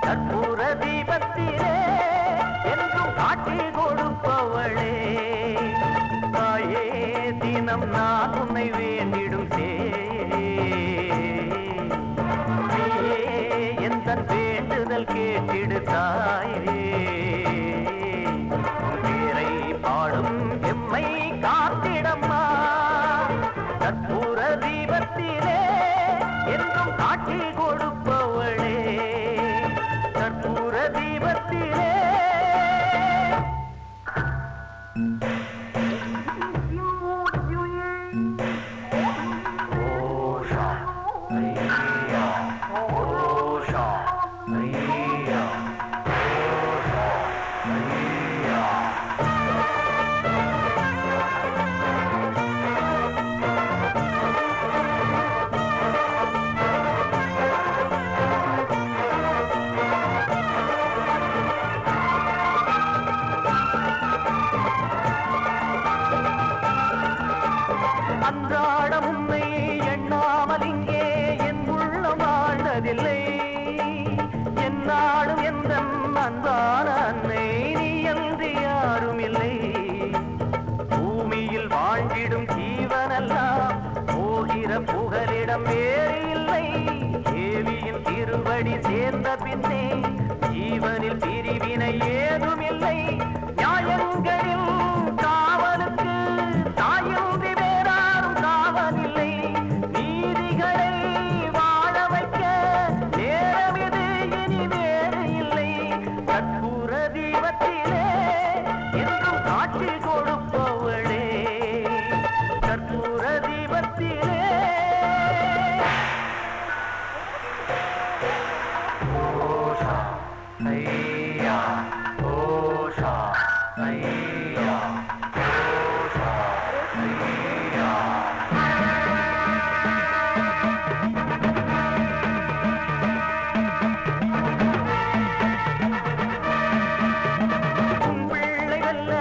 கற்பூர தீபத்திலே என்றும் காட்டி கொடுப்பவளே தாயே தினம் நான் உன்னை வேண்டிடும் நீயே எந்த வேண்டுதல் கேட்டிடு தாயே பேரை பாடும் எம்மை காத்திடம்மா கற்பூர தீபத்திலே என்றும் காட்டி கொடுப்பவளே கற்பூர தீபத்திலே அன்றாடம் உன்னை எண்ணாமல் இங்கே என் உள்ளம் வாழ்ந்ததில்லை என்னாலும் எந்த அன்பான அன்னை நீ என்று யாரும் இல்லை பூமியில் வாழ்ந்திடும் ஜீவனெல்லாம் போகிற புகலிடம் வேறு இல்லை தேவியின் திருவடி சேர்ந்த பின்னே ஜீவனில் பிரிவினை ஏதும் இல்லை நியாயங்களில் காவலுக்கு தாயின்றி வேறாரும் காவலில்லை நீதிகளை வாழ வைக்க நேரம் இது இனி வேறு இல்லை கற்பூர தீபத்திலே என்றும் காட்சி கொடுப்பவளே கற்பூர தீபத்திலே ஓஷா ஐயா ஓஷா ஐயா ஓஷா ஐயா உன் பிள்ளை வெல்ல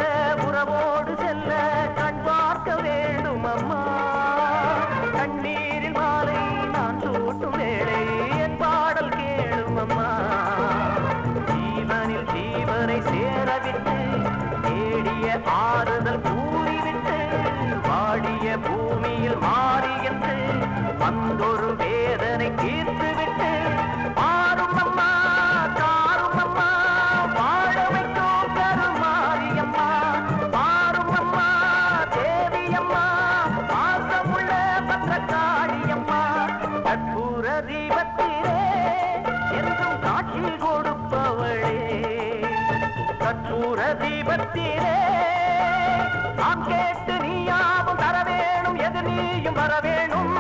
உறவோடு செல்ல கண் பார்க்க வேண்டும் அம்மா கண்ணீரில் மாலை நான் சூட்டும் வேளை என் பாடல் கேளும் அம்மா ஜீவனில் ஜீவனை சேரவிட்டு தேடிய ஆறுதல் கூறிவிட்டு வாடிய பூமியில் மாறி என்று வந்தொரு வேதனை தீர்த்துவிட்டு மாறும் அம்மா காரும் அம்மா வாழ வைக்கும் கருமாரியம்மா மாறும் அம்மா தேவியம்மா பாசமுள்ள பத்திரக்காளியம்மா கற்பூர தீபத்திலே என்றும் காட்சி கொடுப்பவளே கற்பூர தீபத்திலே நாம் கேட்டு நீயாவும் தர வேணும் எது நீயும் வர வேணும்